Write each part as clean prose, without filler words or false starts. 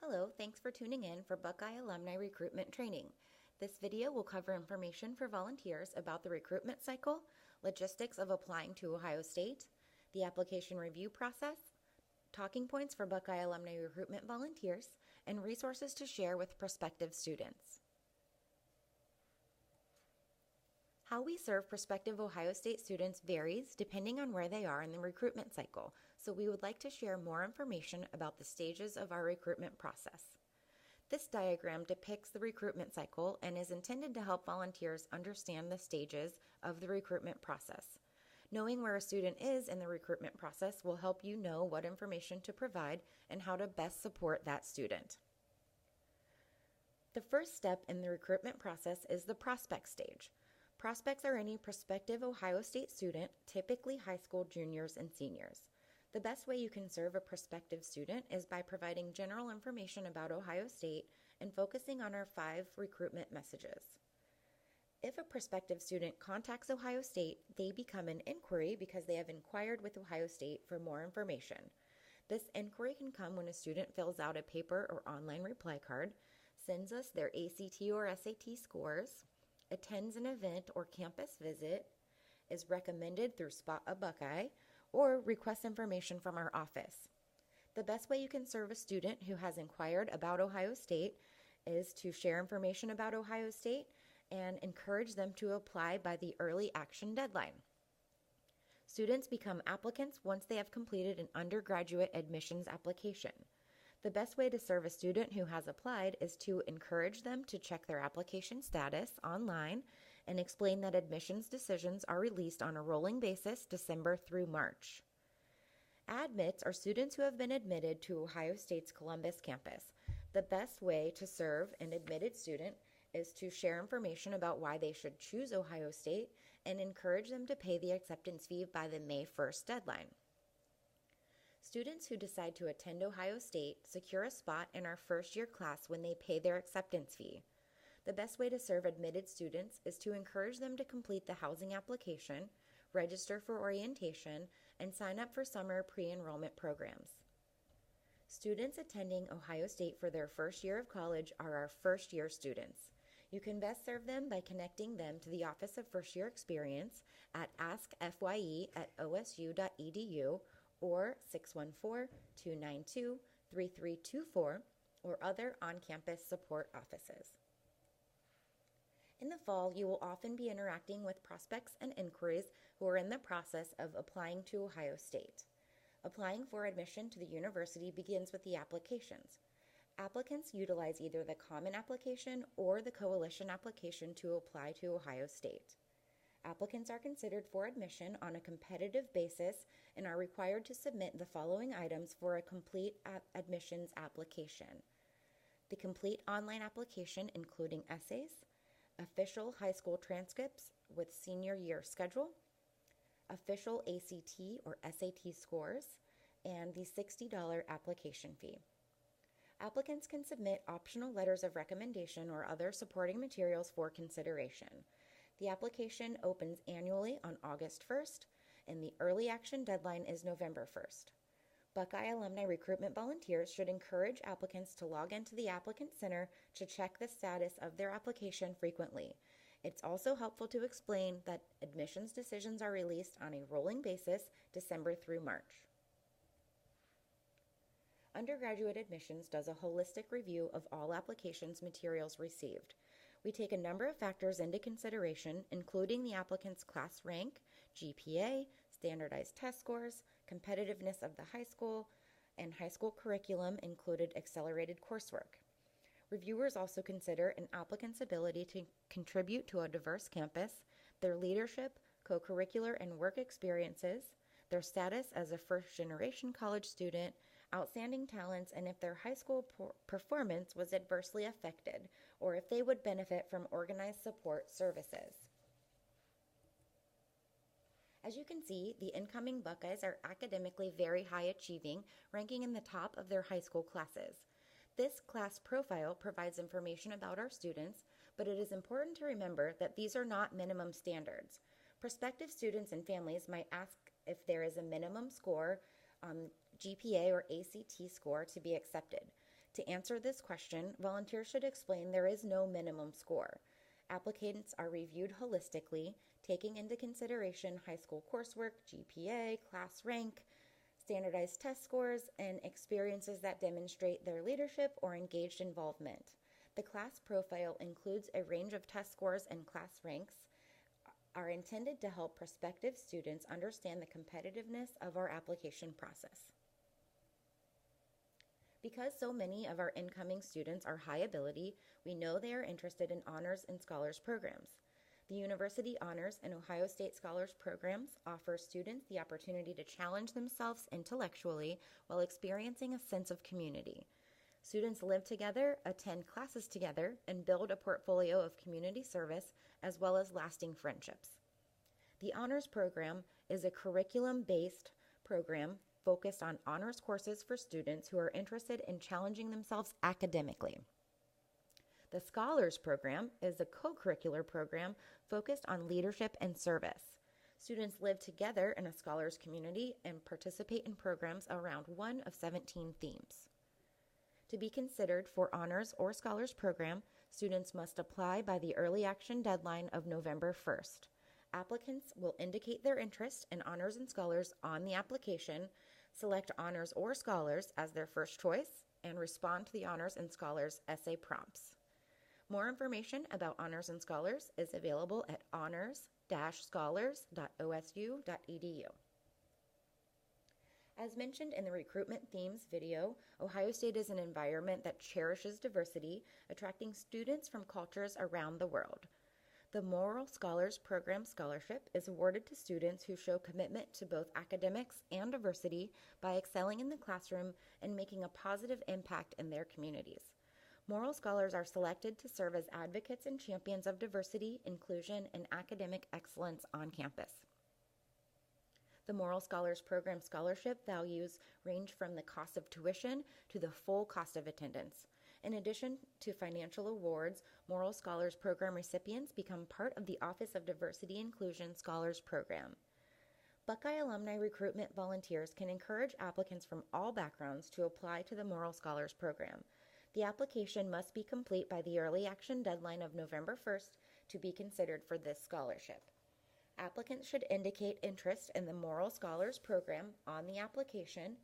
Hello, thanks for tuning in for Buckeye Alumni Recruitment Training. This video will cover information for volunteers about the recruitment cycle, logistics of applying to Ohio State, the application review process, talking points for Buckeye Alumni Recruitment volunteers, and resources to share with prospective students. How we serve prospective Ohio State students varies depending on where they are in the recruitment cycle, so we would like to share more information about the stages of our recruitment process. This diagram depicts the recruitment cycle and is intended to help volunteers understand the stages of the recruitment process. Knowing where a student is in the recruitment process will help you know what information to provide and how to best support that student. The first step in the recruitment process is the prospect stage. Prospects are any prospective Ohio State student, typically high school juniors and seniors. The best way you can serve a prospective student is by providing general information about Ohio State and focusing on our 5 recruitment messages. If a prospective student contacts Ohio State, they become an inquiry because they have inquired with Ohio State for more information. This inquiry can come when a student fills out a paper or online reply card, sends us their ACT or SAT scores, attends an event or campus visit, is recommended through Spot a Buckeye, or requests information from our office. The best way you can serve a student who has inquired about Ohio State is to share information about Ohio State and encourage them to apply by the early action deadline. Students become applicants once they have completed an undergraduate admissions application. The best way to serve a student who has applied is to encourage them to check their application status online and explain that admissions decisions are released on a rolling basis December through March. Admits are students who have been admitted to Ohio State's Columbus campus. The best way to serve an admitted student is to share information about why they should choose Ohio State and encourage them to pay the acceptance fee by the May 1st deadline. Students who decide to attend Ohio State secure a spot in our first-year class when they pay their acceptance fee. The best way to serve admitted students is to encourage them to complete the housing application, register for orientation, and sign up for summer pre-enrollment programs. Students attending Ohio State for their first year of college are our first-year students. You can best serve them by connecting them to the Office of First Year Experience at askfye@osu.edu or 614-292-3324 or other on-campus support offices. In the fall, you will often be interacting with prospects and inquiries who are in the process of applying to Ohio State. Applying for admission to the university begins with the applications. Applicants utilize either the common application or the coalition application to apply to Ohio State. Applicants are considered for admission on a competitive basis and are required to submit the following items for a complete admissions application: the complete online application including essays, official high school transcripts with senior year schedule, official ACT or SAT scores, and the $60 application fee. Applicants can submit optional letters of recommendation or other supporting materials for consideration. The application opens annually on August 1st, and the early action deadline is November 1st. Buckeye Alumni Recruitment volunteers should encourage applicants to log into the Applicant Center to check the status of their application frequently. It's also helpful to explain that admissions decisions are released on a rolling basis December through March. Undergraduate admissions does a holistic review of all applications materials received. We take a number of factors into consideration, including the applicant's class rank, GPA, standardized test scores, competitiveness of the high school, and high school curriculum included accelerated coursework. Reviewers also consider an applicant's ability to contribute to a diverse campus, their leadership, co-curricular and work experiences, their status as a first-generation college student, outstanding talents, and if their high school performance was adversely affected, or if they would benefit from organized support services. As you can see, the incoming Buckeyes are academically very high achieving, ranking in the top of their high school classes. This class profile provides information about our students, but it is important to remember that these are not minimum standards. Prospective students and families might ask if there is a minimum score GPA or ACT score to be accepted. To answer this question, volunteers should explain there is no minimum score. Applicants are reviewed holistically, taking into consideration high school coursework, GPA, class rank, standardized test scores, and experiences that demonstrate their leadership or engaged involvement. The class profile includes a range of test scores and class ranks, are intended to help prospective students understand the competitiveness of our application process. Because so many of our incoming students are high ability, we know they are interested in honors and scholars programs. The University Honors and Ohio State Scholars programs offer students the opportunity to challenge themselves intellectually while experiencing a sense of community. Students live together, attend classes together, and build a portfolio of community service as well as lasting friendships. The Honors Program is a curriculum-based program focused on honors courses for students who are interested in challenging themselves academically. The Scholars Program is a co-curricular program focused on leadership and service. Students live together in a scholars community and participate in programs around one of 17 themes. To be considered for honors or scholars program, students must apply by the early action deadline of November 1st. Applicants will indicate their interest in honors and scholars on the application, select honors or scholars as their first choice, and respond to the honors and scholars essay prompts. More information about honors and scholars is available at honors-scholars.osu.edu. As mentioned in the recruitment themes video, Ohio State is an environment that cherishes diversity, attracting students from cultures around the world. The Morrill Scholars Program Scholarship is awarded to students who show commitment to both academics and diversity by excelling in the classroom and making a positive impact in their communities. Morrill Scholars are selected to serve as advocates and champions of diversity, inclusion, and academic excellence on campus. The Morrill Scholars Program Scholarship values range from the cost of tuition to the full cost of attendance. In addition to financial awards, Morrill Scholars Program recipients become part of the Office of Diversity Inclusion Scholars Program. Buckeye alumni recruitment volunteers can encourage applicants from all backgrounds to apply to the Morrill Scholars Program. The application must be complete by the early action deadline of November 1st to be considered for this scholarship. Applicants should indicate interest in the Morrill Scholars Program on the application,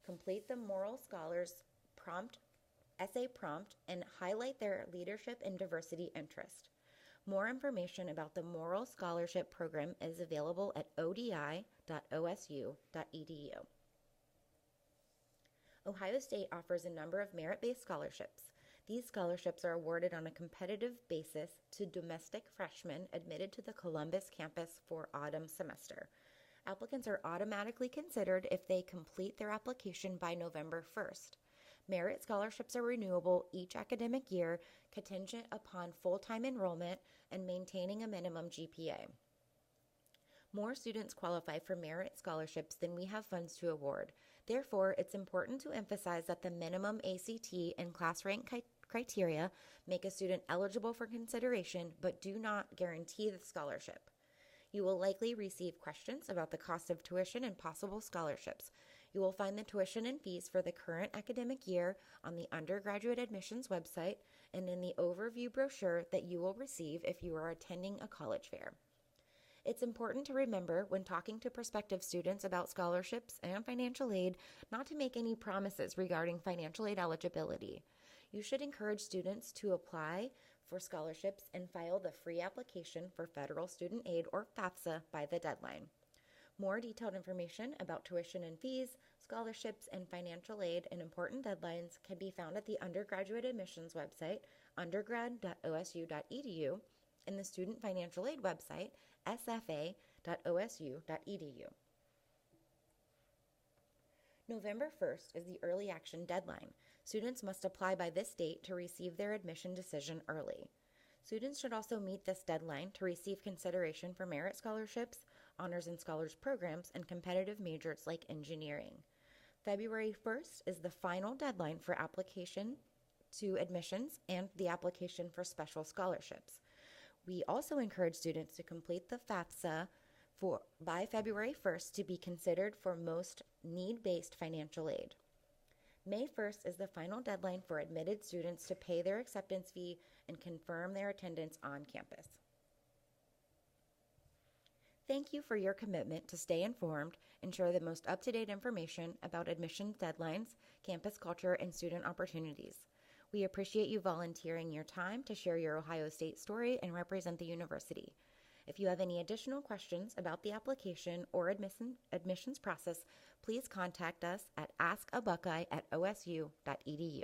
complete the Morrill Scholars essay prompt, and highlight their leadership and diversity interest. More information about the Morrill Scholarship Program is available at odi.osu.edu. Ohio State offers a number of merit-based scholarships. These scholarships are awarded on a competitive basis to domestic freshmen admitted to the Columbus campus for autumn semester. Applicants are automatically considered if they complete their application by November 1st. Merit scholarships are renewable each academic year, contingent upon full-time enrollment and maintaining a minimum GPA. More students qualify for merit scholarships than we have funds to award. Therefore, it's important to emphasize that the minimum ACT and class rank criteria make a student eligible for consideration but do not guarantee the scholarship. You will likely receive questions about the cost of tuition and possible scholarships. You will find the tuition and fees for the current academic year on the undergraduate admissions website and in the overview brochure that you will receive if you are attending a college fair. It's important to remember when talking to prospective students about scholarships and financial aid not to make any promises regarding financial aid eligibility. You should encourage students to apply for scholarships and file the free application for Federal Student Aid or FAFSA by the deadline. More detailed information about tuition and fees, scholarships, and financial aid and important deadlines can be found at the undergraduate admissions website, undergrad.osu.edu, and the student financial aid website, sfa.osu.edu. November 1st is the early action deadline. Students must apply by this date to receive their admission decision early. Students should also meet this deadline to receive consideration for merit scholarships, honors and scholars programs, and competitive majors like engineering. February 1st is the final deadline for application to admissions and the application for special scholarships. We also encourage students to complete the FAFSA by February 1st to be considered for most need-based financial aid. May 1st is the final deadline for admitted students to pay their acceptance fee and confirm their attendance on campus. Thank you for your commitment to stay informed and share the most up-to-date information about admissions deadlines, campus culture, and student opportunities. We appreciate you volunteering your time to share your Ohio State story and represent the university. If you have any additional questions about the application or admissions process, please contact us at askabuckeye@osu.edu.